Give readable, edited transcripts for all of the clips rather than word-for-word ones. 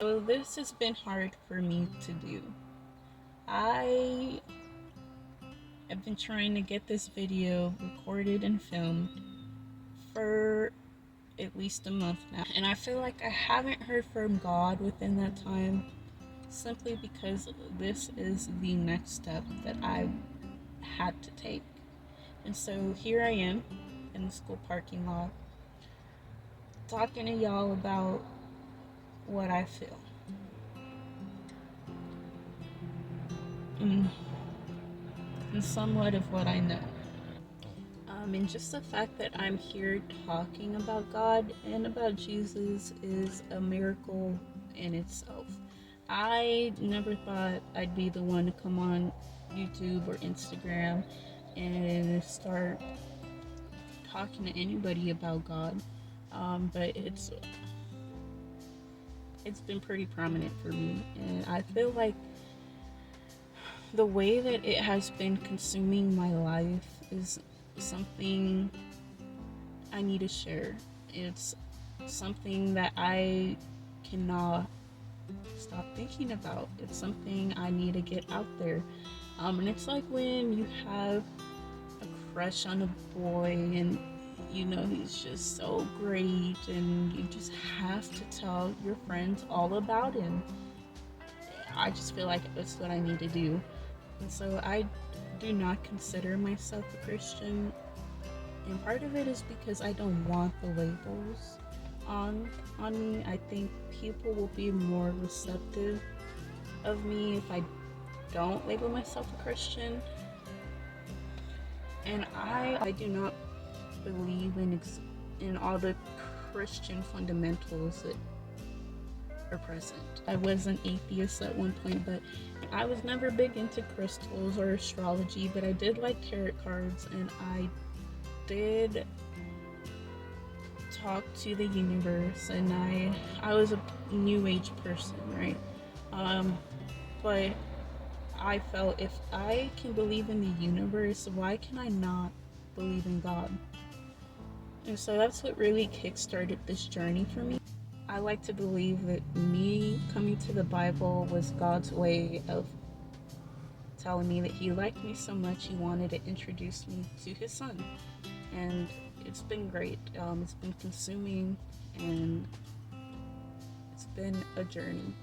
So this has been hard for me to do. I have been trying to get this video recorded and filmed for at least a month now, and I feel like I haven't heard from God within that time simply because this is the next step that I had to take. And so here I am in the school parking lot talking to y'all about what I feel. Mm, and somewhat of what I know. And just the fact that I'm here talking about God and about Jesus is a miracle in itself. I never thought I'd be the one to come on YouTube or Instagram and start talking to anybody about God. But it's been pretty prominent for me, and I feel like the way that it has been consuming my life is something I need to share. It's something that I cannot stop thinking about. It's something I need to get out there. And it's like when you have a crush on a boy and you know he's just so great and you just have to tell your friends all about him. I just feel like that's what I need to do. And so I do not consider myself a Christian, and part of it is because I don't want the labels on me. I think people will be more receptive of me if I don't label myself a Christian. And I do not believe in all the Christian fundamentals that are present. I was an atheist at one point, but I was never big into crystals or astrology, but I did like tarot cards, and I did talk to the universe, and I was a new age person, right? Um, but I felt if I can believe in the universe, why can I not believe in God? And so that's what really kickstarted this journey for me. I like to believe that me coming to the Bible was God's way of telling me that He liked me so much He wanted to introduce me to His Son. And it's been great. It's been consuming, and it's been a journey.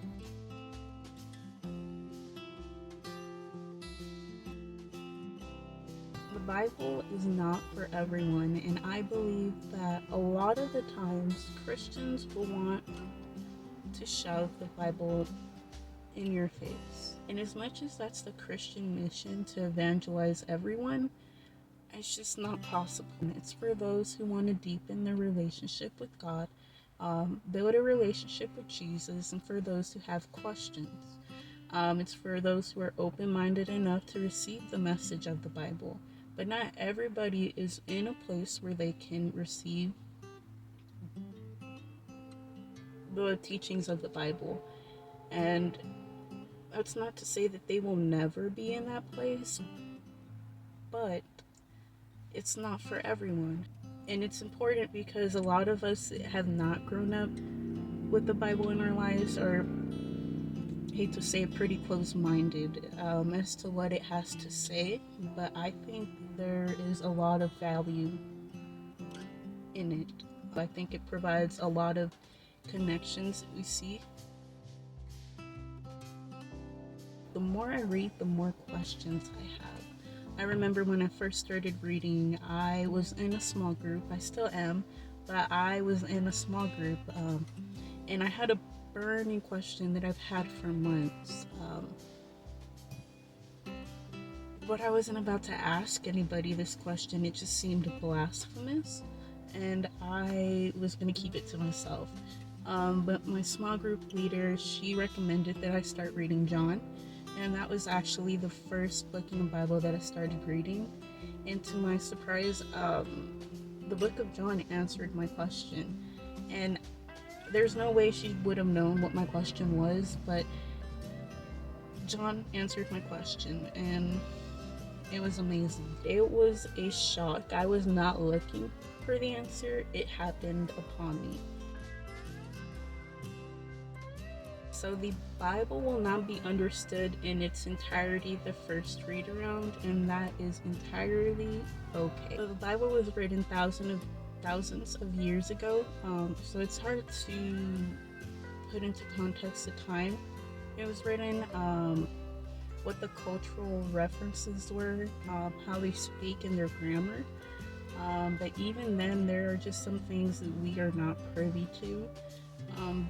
The Bible is not for everyone, and I believe that a lot of the times Christians will want to shove the Bible in your face. And as much as that's the Christian mission to evangelize everyone, it's just not possible. It's for those who want to deepen their relationship with God, build a relationship with Jesus, and for those who have questions. It's for those who are open minded enough to receive the message of the Bible. But not everybody is in a place where they can receive the teachings of the Bible. And that's not to say that they will never be in that place, but it's not for everyone. And it's important because a lot of us have not grown up with the Bible in our lives, or hate to say pretty close-minded as to what it has to say, but I think there is a lot of value in it. I think it provides a lot of connections that we see. The more I read, the more questions I have. I remember when I first started reading, I was in a small group. I still am, but I was in a small group, and I had a burning question that I've had for months. But I wasn't about to ask anybody this question. It just seemed blasphemous, and I was going to keep it to myself. But my small group leader, she recommended that I start reading John, and that was actually the first book in the Bible that I started reading. And to my surprise, the book of John answered my question. And there's no way she would have known what my question was, but John answered my question, and it was amazing. It was a shock. I was not looking for the answer. It happened upon me. So the Bible will not be understood in its entirety the first read around, and that is entirely okay. So the Bible was written thousands of years ago, so it's hard to put into context the time it was written, what the cultural references were, how they speak in their grammar. But even then, there are just some things that we are not privy to,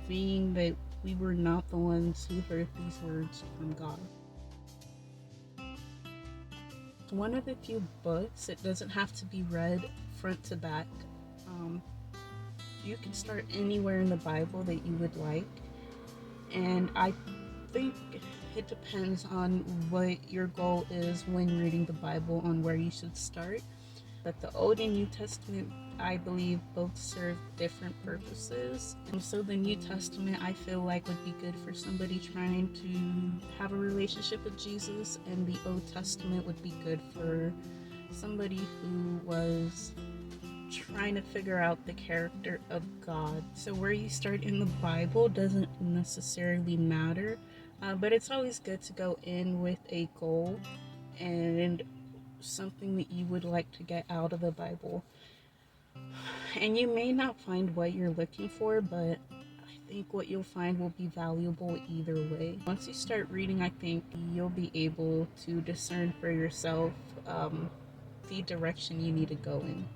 being that we were not the ones who heard these words from God. It's one of the few books that doesn't have to be read front to back. You can start anywhere in the Bible that you would like, and I think it depends on what your goal is when reading the Bible on where you should start. But the Old and New Testament, I believe, both serve different purposes. And so the New Testament, I feel like, would be good for somebody trying to have a relationship with Jesus, and the Old Testament would be good for somebody who was trying to figure out the character of God. So where you start in the Bible doesn't necessarily matter, but it's always good to go in with a goal and something that you would like to get out of the Bible. And you may not find what you're looking for, but I think what you'll find will be valuable either way. Once you start reading, I think you'll be able to discern for yourself the direction you need to go in.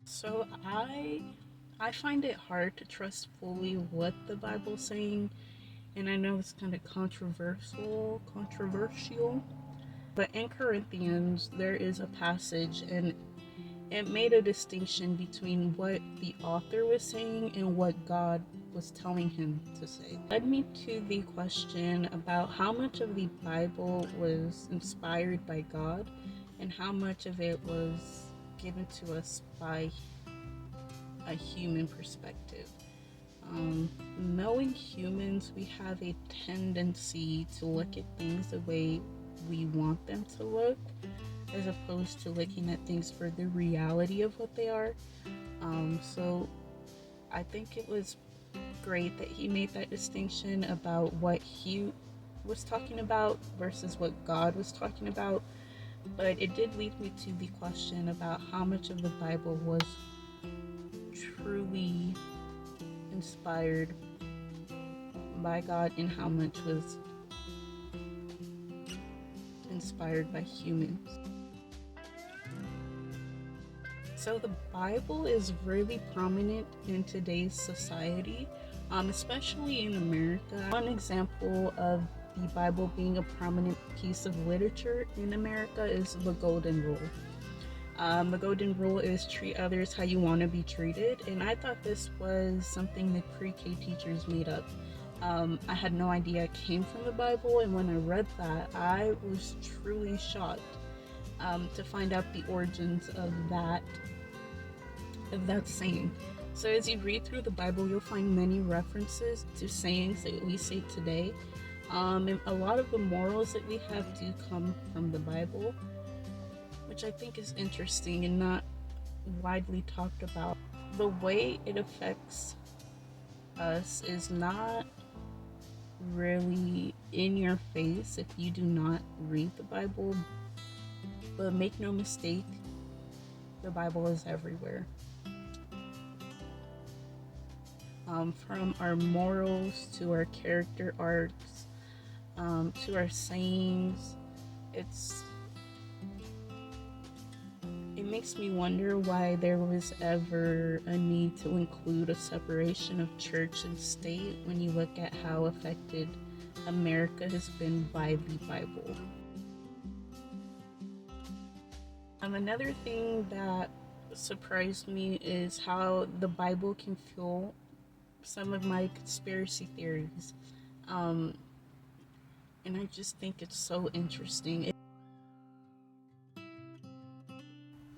So I find it hard to trust fully what the Bible's saying, and I know it's kind of controversial, but in Corinthians there is a passage, and it made a distinction between what the author was saying and what God was telling him to say. It led me to the question about how much of the Bible was inspired by God and how much of it was given to us by a human perspective. Knowing humans, we have a tendency to look at things the way we want them to look, as opposed to looking at things for the reality of what they are. So I think it was great that he made that distinction about what he was talking about versus what God was talking about. But it did lead me to the question about how much of the Bible was truly inspired by God and how much was inspired by humans. So the Bible is really prominent in today's society, especially in America. One example of the Bible being a prominent piece of literature in America is the Golden Rule. The Golden Rule is treat others how you want to be treated, and I thought this was something that pre-K teachers made up. I had no idea it came from the Bible, and when I read that, I was truly shocked to find out the origins of that saying. So as you read through the Bible, you'll find many references to sayings that we say today. And a lot of the morals that we have do come from the Bible, which I think is interesting and not widely talked about. The way it affects us is not really in your face if you do not read the Bible, but make no mistake, the Bible is everywhere. From our morals to our character arcs, to our sayings, it makes me wonder why there was ever a need to include a separation of church and state when you look at how affected America has been by the Bible. Another thing that surprised me is how the Bible can fuel some of my conspiracy theories. And I just think it's so interesting.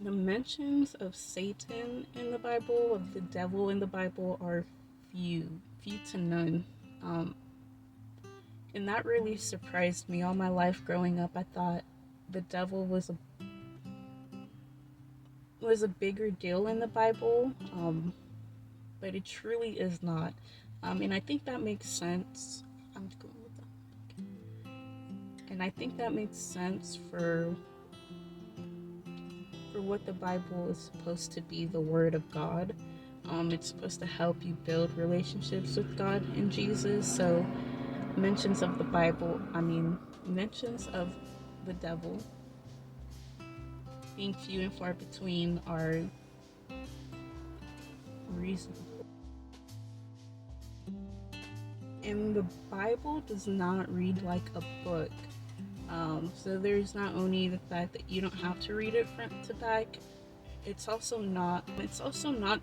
The mentions of Satan in the Bible, of the devil in the Bible, are few to none. And that really surprised me. All my life growing up, I thought the devil was a bigger deal in the Bible. but it truly is not. And I think that makes sense. I'm just going with that. And I think that makes sense for what the Bible is supposed to be, the Word of God. It's supposed to help you build relationships with God and Jesus. So mentions of the Bible, mentions of the devil being few and far between are reasonable. And the Bible does not read like a book. So there's not only the fact that you don't have to read it front to back, it's also not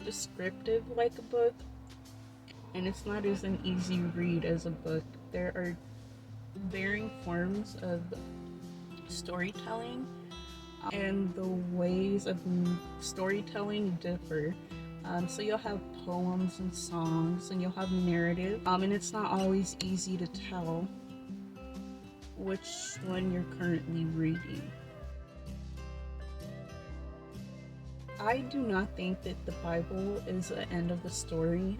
descriptive like a book, and it's not as an easy read as a book. There are varying forms of storytelling, and the ways of storytelling differ. So you'll have poems and songs, and you'll have narrative, and it's not always easy to tell which one you're currently reading. I do not think that the Bible is the end of the story.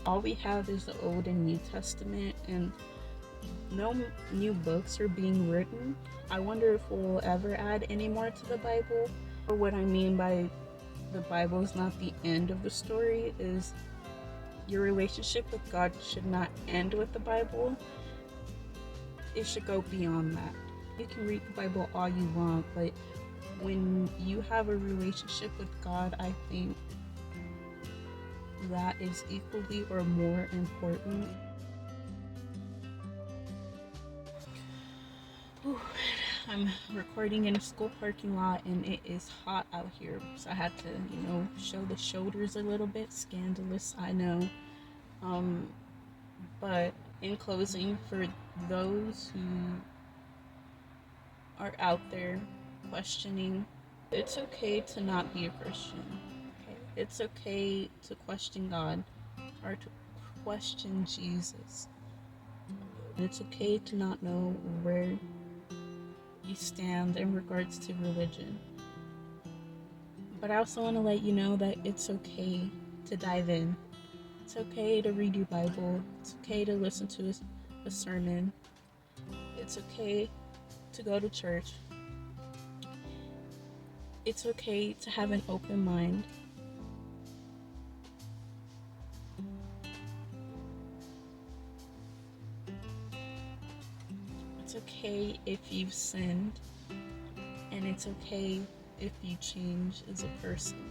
All we have is the Old and New Testament, and no new books are being written. I wonder if we'll ever add any more to the Bible. Or what I mean by the Bible is not the end of the story is your relationship with God should not end with the Bible. It should go beyond that. You can read the Bible all you want, but when you have a relationship with God, I think that is equally or more important. Ooh, I'm recording in a school parking lot and it is hot out here, so I had to, show the shoulders a little bit. Scandalous, I know. But in closing, for those who are out there questioning, it's okay to not be a Christian. Okay? It's okay to question God or to question Jesus. It's okay to not know where you stand in regards to religion. But I also want to let you know that it's okay to dive in. It's okay to read your Bible. It's okay to listen to a sermon. It's okay to go to church. It's okay to have an open mind. It's okay if you've sinned, and it's okay if you change as a person.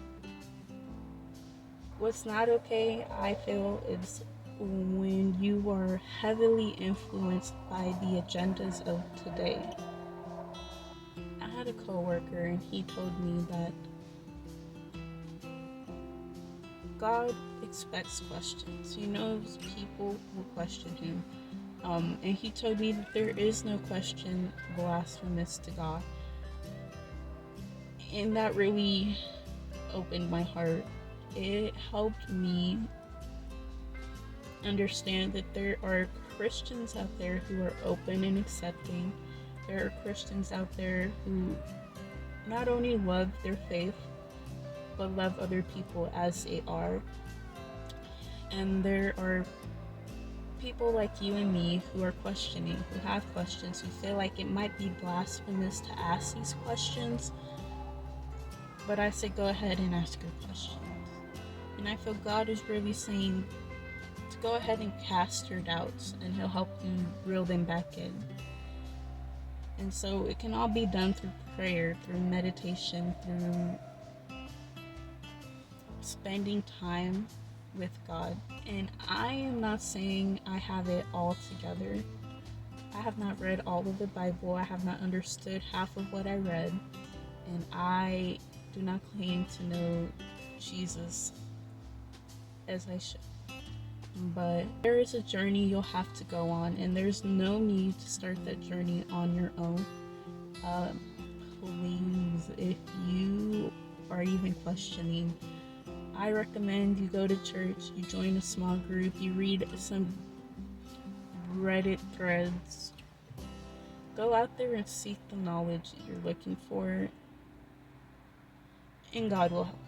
What's not okay, I feel, is when you are heavily influenced by the agendas of today. I had a coworker and he told me that God expects questions. He knows people will question him. And he told me that there is no question blasphemous to God. And that really opened my heart. It helped me understand that there are Christians out there who are open and accepting. There are Christians out there who not only love their faith, but love other people as they are. And there are people like you and me who are questioning, who have questions, who feel like it might be blasphemous to ask these questions. But I say go ahead and ask your questions. And I feel God is really saying to go ahead and cast your doubts, and he'll help you reel them back in. And so it can all be done through prayer, through meditation, through spending time with God. And I am not saying I have it all together. I have not read all of the Bible. I have not understood half of what I read. And I do not claim to know Jesus as I should. But there is a journey you'll have to go on, and there's no need to start that journey on your own. Please, if you are even questioning, I recommend you go to church, you join a small group, you read some Reddit threads. Go out there and seek the knowledge that you're looking for, and God will help